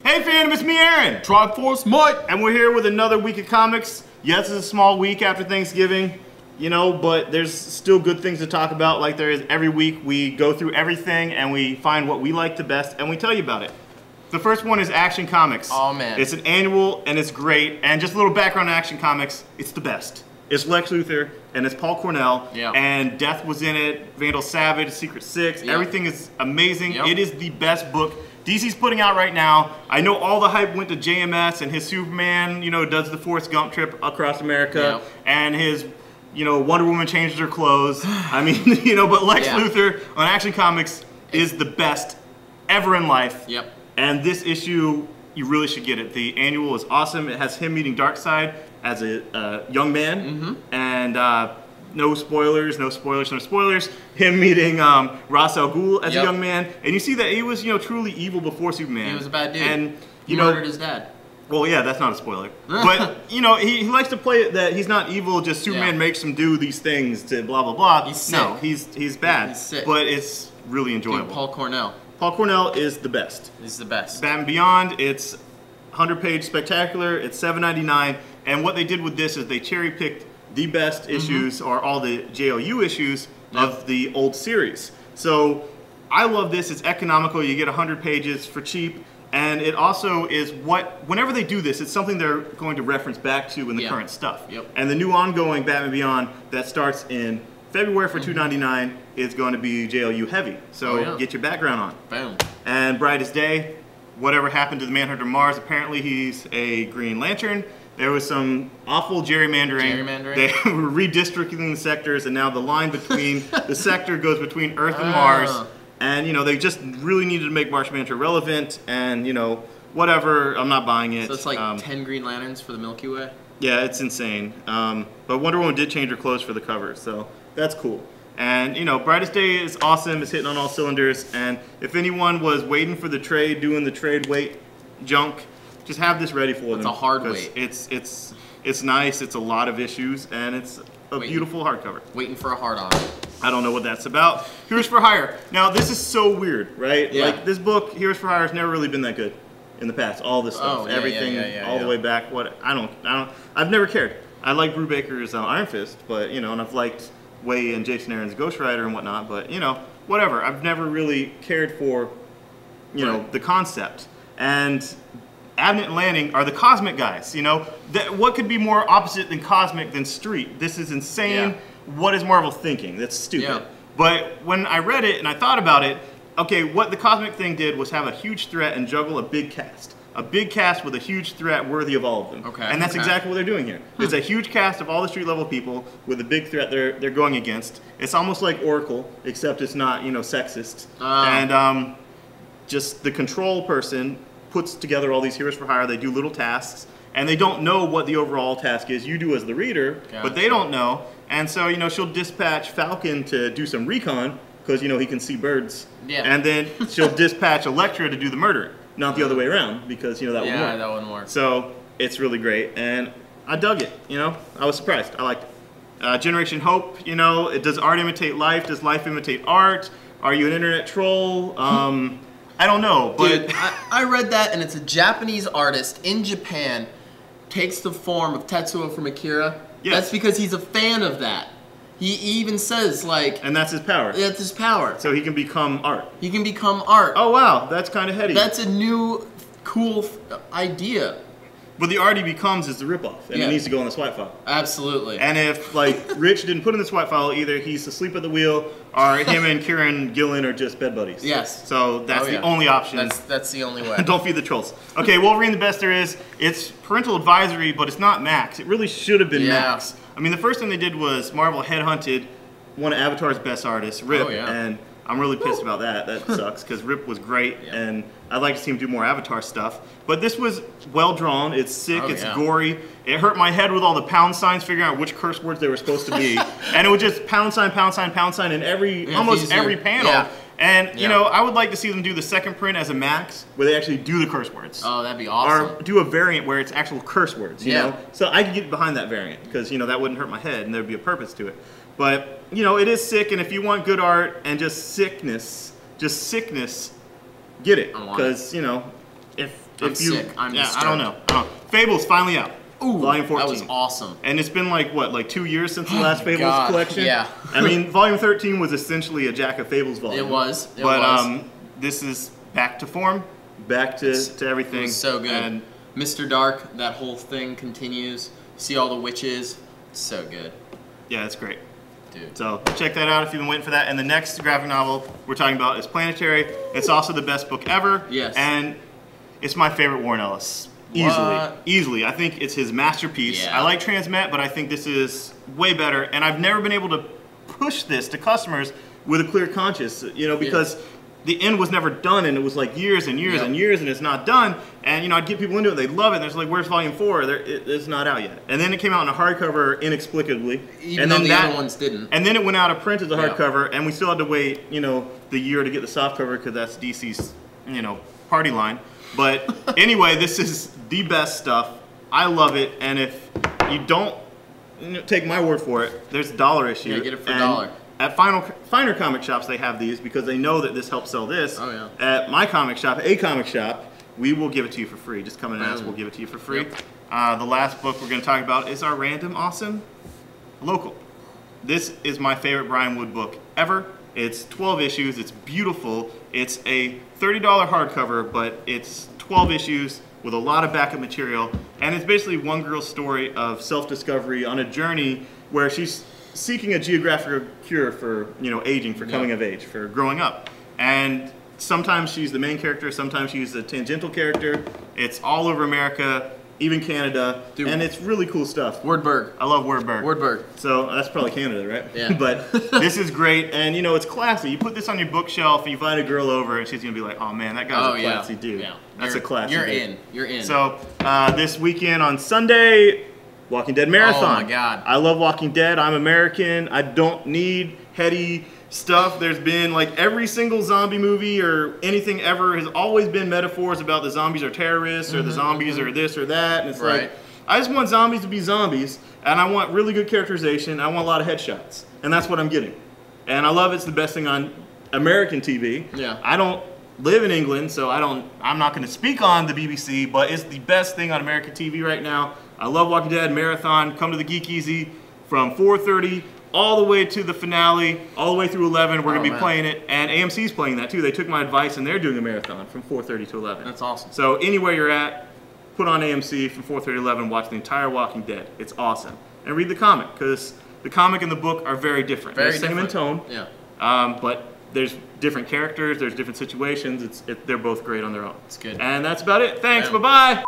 Hey fandom, it's me Aaron! Triforce Mike! And we're here with another week of comics. Yes, it's a small week after Thanksgiving, you know, but there's still good things to talk about like there is every week. We go through everything and we find what we like the best and we tell you about it. The first one is Action Comics. Oh man. It's an annual and it's great. And just a little background on Action Comics, it's the best. It's Lex Luthor and it's Paul Cornell. Yeah. And Death was in it, Vandal Savage, Secret Six. Yep. Everything is amazing. Yep. It is the best book DC's putting out right now. I know all the hype went to JMS and his Superman, you know, does the Forrest Gump trip across America. Yep. And his, you know, Wonder Woman changes her clothes. I mean, you know, but Lex Luthor on Action Comics is the best ever in life. Yep. And this issue, you really should get it. The annual is awesome. It has him meeting Darkseid as a young man. And no spoilers, no spoilers, no spoilers. Him meeting Ra's al Ghul as a young man. And you see that he was, you know, truly evil before Superman. He was a bad dude. And, he murdered his dad. Well, yeah, that's not a spoiler. But, you know, he likes to play it that he's not evil, just Superman makes him do these things to blah, blah, blah. He's sick. No, he's bad. He's sick. But it's really enjoyable. Dude, Paul Cornell. Paul Cornell is the best. He's the best. Batman Beyond, it's 100-page spectacular. It's $7.99. And what they did with this is they cherry-picked the best issues, or all the JLU issues of the old series. So I love this. It's economical. You get 100 pages for cheap. And it also is whenever they do this, it's something they're going to reference back to in the current stuff. Yep. And the new ongoing Batman Beyond that starts in February for $2.99 is going to be JLU heavy. So get your background on. Boom. And Brightest Day, whatever happened to the Manhunter Mars, apparently he's a Green Lantern. There was some awful gerrymandering. They were redistricting the sectors, and now the line between the sector goes between Earth and Mars. And, you know, they just really needed to make Martian Manhunter relevant, and, you know, whatever, I'm not buying it. So it's like 10 Green Lanterns for the Milky Way? Yeah, it's insane. But Wonder Woman did change her clothes for the cover, so that's cool. And, you know, Brightest Day is awesome. It's hitting on all cylinders. And if anyone was waiting for the trade, doing the trade wait junk, just have this ready for them. It's a hard wait. It's nice. It's a lot of issues, and it's a beautiful hardcover. Waiting for a hard-on. I don't know what that's about. Heroes for Hire. Now, this is so weird, right? Yeah. Like, this book, Heroes for Hire, has never really been that good in the past. All this stuff, everything, all the way back. I've never cared. I like Brubaker's Iron Fist, but, you know, and I've liked Way and Jason Aaron's Ghost Rider and whatnot, but, you know, whatever. I've never really cared for, you know, the concept. And Abnett and Lanning are the cosmic guys, you know? What could be more opposite than cosmic than street? This is insane. Yeah. What is Marvel thinking? That's stupid. Yeah. But when I read it and I thought about it, okay, what the cosmic thing did was have a huge threat and juggle a big cast. A big cast with a huge threat worthy of all of them. Okay. And that's exactly what they're doing here. It's a huge cast of all the street level people with a big threat they're going against. It's almost like Oracle, except it's not, you know, sexist. And just the control person puts together all these Heroes for Hire. They do little tasks, and they don't know what the overall task is. You do as the reader, but they don't know. And so, you know, she'll dispatch Falcon to do some recon, because, you know, he can see birds. Yeah. And then she'll dispatch Elektra to do the murdering. Not the other way around, because, you know, that wouldn't work. Yeah, that wouldn't work. So, it's really great, and I dug it, you know? I was surprised. I liked it. Generation Hope, you know, does art imitate life? Does life imitate art? Are you an internet troll? I don't know, but... Dude, I read that, and it's a Japanese artist in Japan takes the form of Tetsuo from Akira. Yes. That's because he's a fan of that. He even says, like... And that's his power. That's his power. So he can become art. He can become art. Oh, wow. That's kind of heady. That's a new, cool idea. But the art he becomes is the ripoff, and it needs to go in the swipe file. Absolutely. And if, like, Rich didn't put in the swipe file, either he's asleep at the wheel, or him and Kieran Gillen are just bed buddies. Yes. So that's the only option. That's the only way. Don't feed the trolls. Okay, Wolverine the Best There Is. It's parental advisory, but it's not Max. It really should have been Max. I mean, the first thing they did was Marvel headhunted one of Avatar's best artists, Rip, and I'm really pissed about that. That sucks, because Rip was great, and I'd like to see him do more Avatar stuff. But this was well drawn. It's sick. It's gory. It hurt my head with all the pound signs figuring out which curse words they were supposed to be. And it was just pound sign, pound sign, pound sign in almost every panel. And, you know, I would like to see them do the second print as a Max, where they actually do the curse words. Oh, that'd be awesome. Or do a variant where it's actual curse words, you know? So I could get behind that variant, because, you know, that wouldn't hurt my head, and there'd be a purpose to it. But, you know, it is sick, and if you want good art and just sickness, get it. Because, you know, if I'm sick. I'm disturbed. I don't know. Fable's finally out. Ooh, Volume 14. That was awesome. And it's been like 2 years since the last Fables collection. Yeah. I mean, Volume 13 was essentially a Jack of Fables volume. It was. This is back to form, back to everything. It was so good. And Mr. Dark, that whole thing continues. See all the witches. It's so good. Yeah, it's great. Dude. So check that out if you've been waiting for that. And the next graphic novel we're talking about is Planetary. It's also the best book ever. Yes. And it's my favorite Warren Ellis. Easily. I think it's his masterpiece. Yeah. I like Transmet, but I think this is way better. And I've never been able to push this to customers with a clear conscience, because the end was never done, and it was like years and years and years, and it's not done. And I'd get people into it, they'd love it, and it's like, where's Volume 4? It's not out yet. And then it came out in a hardcover inexplicably. Even though the other ones didn't. And then it went out of print as a hardcover, and we still had to wait, the year to get the softcover, because that's DC's, party line. But anyway, this is the best stuff. I love it, and if you don't take my word for it, there's a $1 issue. Yeah, get it for $1. At finer comic shops, they have these because they know that this helps sell this. Oh, yeah. At my comic shop, a comic shop, we will give it to you for free. Just come and ask, we'll give it to you for free. Yep. The last book we're going to talk about is our random awesome local. This is my favorite Brian Wood book ever. It's 12 issues. It's beautiful. It's a $30 hardcover, but it's 12 issues with a lot of backup material. And it's basically one girl's story of self-discovery on a journey where she's seeking a geographical cure for, aging, for coming of age, for growing up. And sometimes she's the main character, sometimes she's a tangential character. It's all over America, even Canada, and it's really cool stuff. Wordberg. I love Wordberg. Wordberg. So that's probably Canada, right? Yeah. But this is great, and it's classy. You put this on your bookshelf, and you invite a girl over, and she's gonna be like, "Oh man, that guy's a classy dude." Yeah. That's a classy. You're dude. in. You're in. So this weekend on Sunday, Walking Dead Marathon. Oh my God. I love Walking Dead. I'm American. I don't need heady stuff. There's been every single zombie movie or anything ever has always been metaphors about the zombies are terrorists or the zombies are this or that. And it's like, I just want zombies to be zombies, and I want really good characterization. I want a lot of headshots, and that's what I'm getting. And I love it's the best thing on American TV. Yeah. I don't live in England, so I'm not going to speak on the BBC, but it's the best thing on American TV right now. I love Walking Dead Marathon. Come to the Geek Easy from 4:30 all the way to the finale, all the way through 11. We're going to be playing it, and AMC's playing that too. They took my advice, and they're doing a marathon from 4:30 to 11. That's awesome. So anywhere you're at, put on AMC from 4:30 to 11, watch the entire Walking Dead. It's awesome. And read the comic, because the comic and the book are very different. They're the same in tone, but there's different characters, there's different situations. They're both great on their own. It's good. And that's about it. Thanks. Bye-bye.